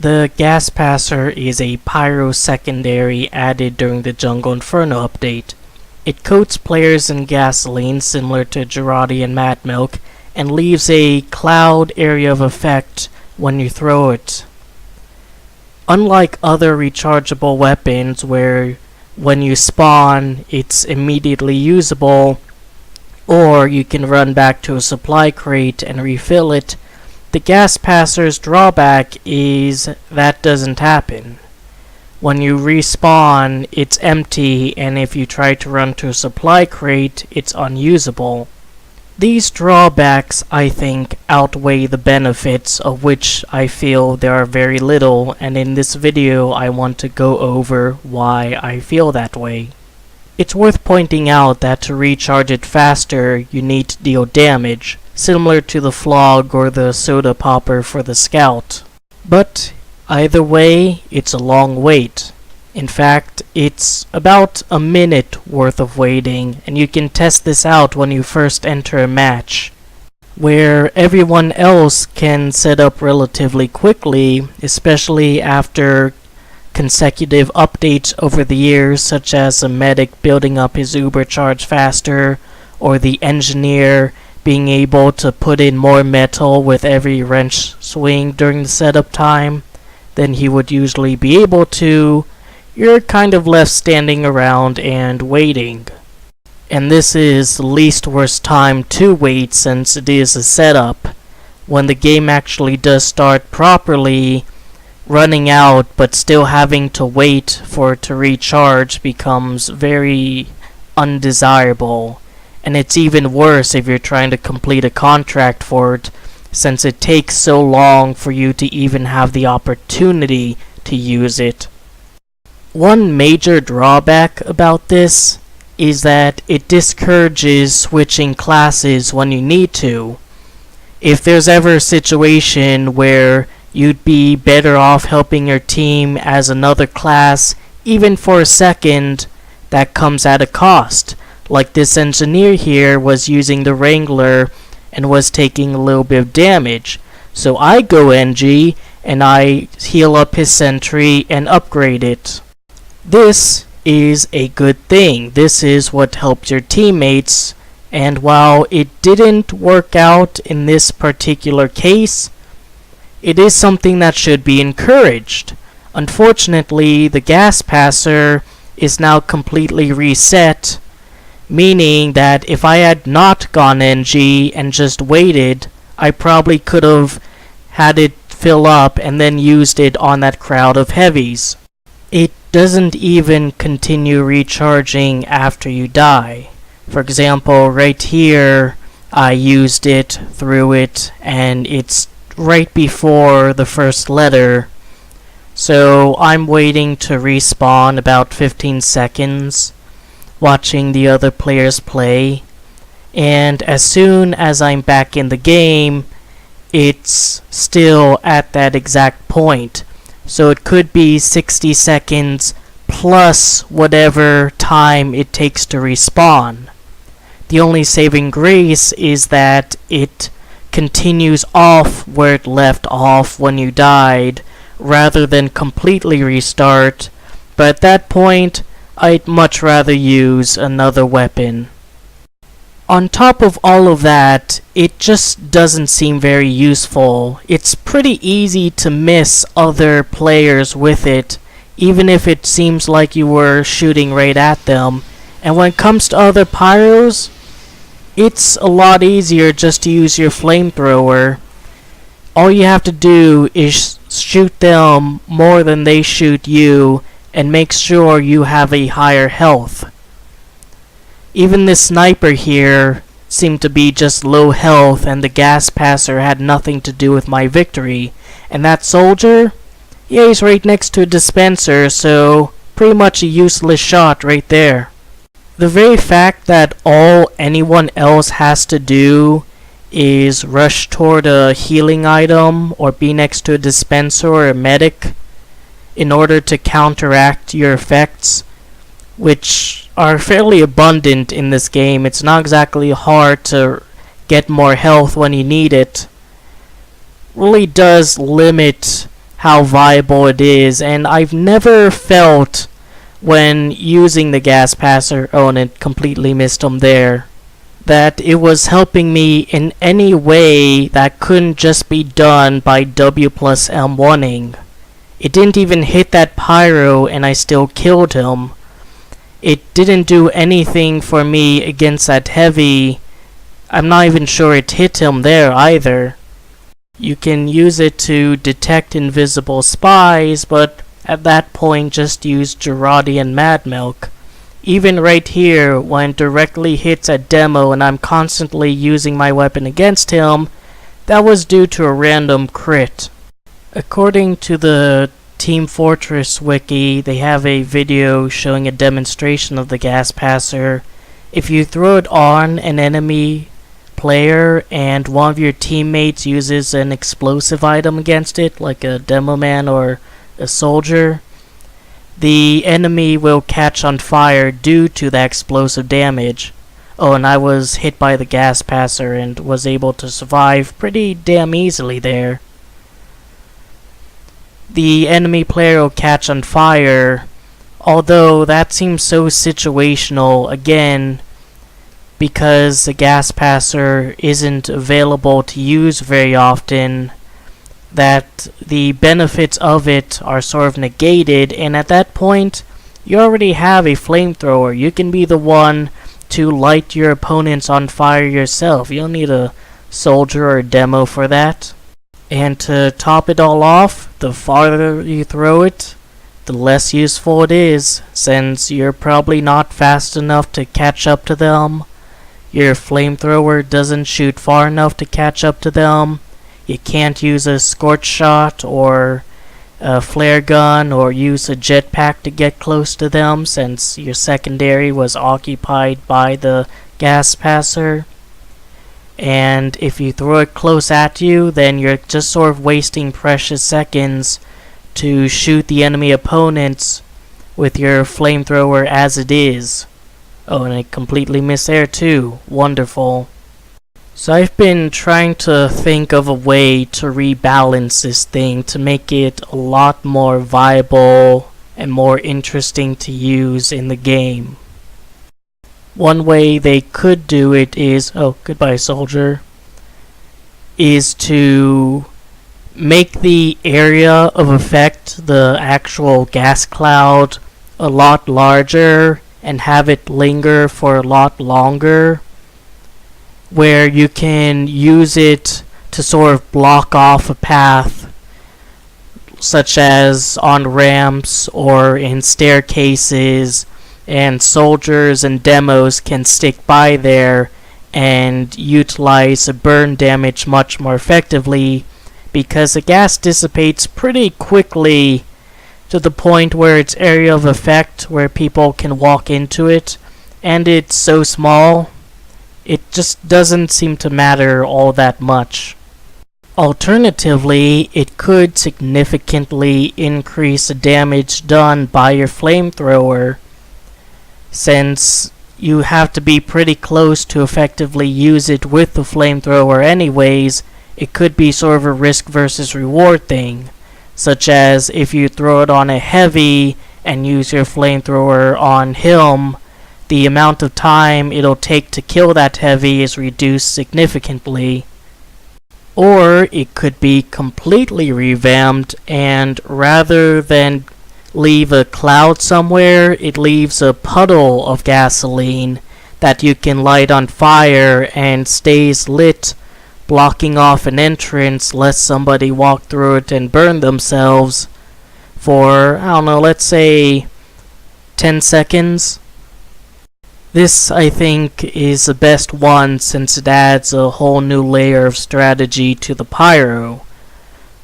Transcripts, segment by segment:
The Gas Passer is a Pyro secondary added during the Jungle Inferno update. It coats players in gasoline similar to Girardi and Mad Milk, and leaves a cloud area of effect when you throw it. Unlike other rechargeable weapons where when you spawn it's immediately usable, or you can run back to a supply crate and refill it, the Gas Passer's drawback is that doesn't happen. When you respawn, it's empty, and if you try to run to a supply crate, it's unusable. These drawbacks, I think, outweigh the benefits, of which I feel there are very little, and in this video I want to go over why I feel that way. It's worth pointing out that to recharge it faster, you need to deal damage, similar to the Flog or the Soda Popper for the Scout. But either way, it's a long wait. In fact, it's about a minute worth of waiting, and you can test this out when you first enter a match, where everyone else can set up relatively quickly, especially after consecutive updates over the years, such as a medic building up his Uber charge faster, or the engineer being able to put in more metal with every wrench swing during the setup time than he would usually be able to. You're kind of left standing around and waiting. And this is the least worst time to wait, since it is a setup. When the game actually does start properly, running out but still having to wait for it to recharge becomes very undesirable. And it's even worse if you're trying to complete a contract for it, since it takes so long for you to even have the opportunity to use it. One major drawback about this is that it discourages switching classes when you need to. If there's ever a situation where you'd be better off helping your team as another class, even for a second, that comes at a cost. Like this engineer here was using the Wrangler and was taking a little bit of damage. So I go NG and I heal up his sentry and upgrade it. This is a good thing. This is what helps your teammates, and while it didn't work out in this particular case, it is something that should be encouraged. Unfortunately, the Gas Passer is now completely reset, meaning that if I had not gone NG and just waited, I probably could have had it fill up and then used it on that crowd of heavies. It doesn't even continue recharging after you die. For example, right here, I used it, threw it, and it's right before the first letter. So I'm waiting to respawn about 15 seconds, watching the other players play, and as soon as I'm back in the game, it's still at that exact point. So it could be 60 seconds plus whatever time it takes to respawn. The only saving grace is that it continues off where it left off when you died, rather than completely restart, but at that point, I'd much rather use another weapon. On top of all of that, it just doesn't seem very useful. It's pretty easy to miss other players with it, even if it seems like you were shooting right at them. And when it comes to other pyros, it's a lot easier just to use your flamethrower. All you have to do is shoot them more than they shoot you, and make sure you have a higher health. Even this sniper here seemed to be just low health, and the Gas Passer had nothing to do with my victory. And that soldier? Yeah, he's right next to a dispenser, so pretty much a useless shot right there. The very fact that all anyone else has to do is rush toward a healing item or be next to a dispenser or a medic in order to counteract your effects, which are fairly abundant in this game. It's not exactly hard to get more health when you need it. Really does limit how viable it is, and I've never felt when using the gas passer, oh, and it completely missed him there, that it was helping me in any way that couldn't just be done by W plus M1ing. It didn't even hit that Pyro and I still killed him. It didn't do anything for me against that heavy. I'm not even sure it hit him there either. You can use it to detect invisible spies, but at that point just use Girardi and Mad Milk. Even right here, when it directly hits a demo and I'm constantly using my weapon against him, that was due to a random crit. According to the Team Fortress wiki, they have a video showing a demonstration of the gas passer. If you throw it on an enemy player and one of your teammates uses an explosive item against it, like a demo man or a soldier, the enemy will catch on fire due to the explosive damage. Oh, and I was hit by the gas passer and was able to survive pretty damn easily there. The enemy player will catch on fire, although that seems so situational, again, because the gas passer isn't available to use very often, that the benefits of it are sort of negated, and at that point, you already have a flamethrower. You can be the one to light your opponents on fire yourself. You don't need a soldier or a demo for that. And to top it all off, the farther you throw it, the less useful it is, since you're probably not fast enough to catch up to them. Your flamethrower doesn't shoot far enough to catch up to them. You can't use a scorch shot or a flare gun or use a jetpack to get close to them, since your secondary was occupied by the gas passer. And if you throw it close at you, then you're just sort of wasting precious seconds to shoot the enemy opponents with your flamethrower as it is. Oh, and I completely missed there too. Wonderful. So I've been trying to think of a way to rebalance this thing to make it a lot more viable and more interesting to use in the game. One way they could do it is, oh, goodbye soldier, is to make the area of effect, the actual gas cloud, a lot larger and have it linger for a lot longer, where you can use it to sort of block off a path, such as on ramps or in staircases, and soldiers and demos can stick by there and utilize the burn damage much more effectively, because the gas dissipates pretty quickly to the point where its area of effect where people can walk into it, and it's so small it just doesn't seem to matter all that much. Alternatively, it could significantly increase the damage done by your flamethrower, since you have to be pretty close to effectively use it with the flamethrower anyways. It could be sort of a risk versus reward thing, such as if you throw it on a heavy and use your flamethrower on him, the amount of time it'll take to kill that heavy is reduced significantly. Or it could be completely revamped, and rather than leave a cloud somewhere, it leaves a puddle of gasoline that you can light on fire and stays lit, blocking off an entrance lest somebody walk through it and burn themselves for, I don't know, let's say 10 seconds. This, I think, is the best one, since it adds a whole new layer of strategy to the Pyro,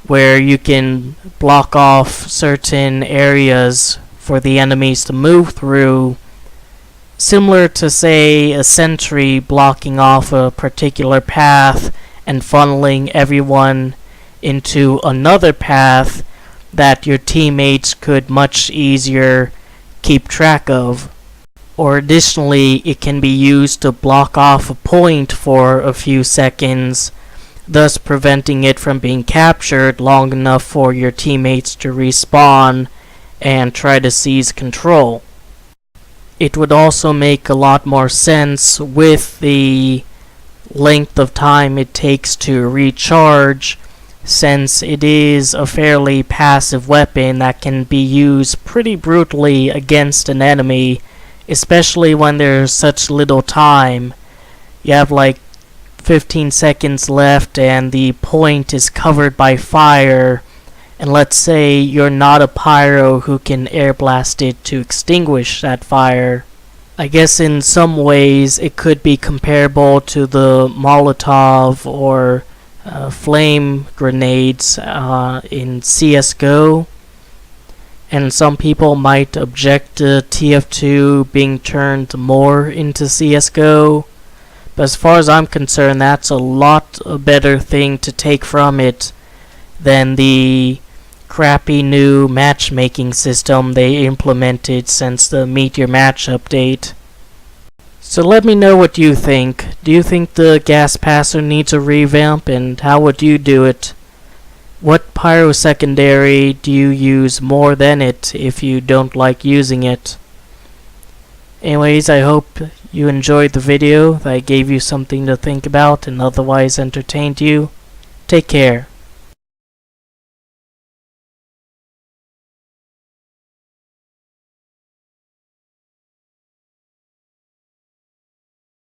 where you can block off certain areas for the enemies to move through, similar to, say, a sentry blocking off a particular path and funneling everyone into another path that your teammates could much easier keep track of. Or additionally, it can be used to block off a point for a few seconds, thus preventing it from being captured long enough for your teammates to respawn and try to seize control. It would also make a lot more sense with the length of time it takes to recharge, since it is a fairly passive weapon that can be used pretty brutally against an enemy, especially when there's such little time. You have like 15 seconds left and the point is covered by fire, and let's say you're not a pyro who can air blast it to extinguish that fire. I guess in some ways it could be comparable to the Molotov or flame grenades in CSGO, and some people might object to TF2 being turned more into CSGO, but as far as I'm concerned, that's a lot better thing to take from it than the crappy new matchmaking system they implemented since the Meet Your Match update. So let me know what you think. Do you think the gas passer needs a revamp, and how would you do it? What pyro secondary do you use more than it if you don't like using it? Anyways, I hope you enjoyed the video, that I gave you something to think about and otherwise entertained you. Take care.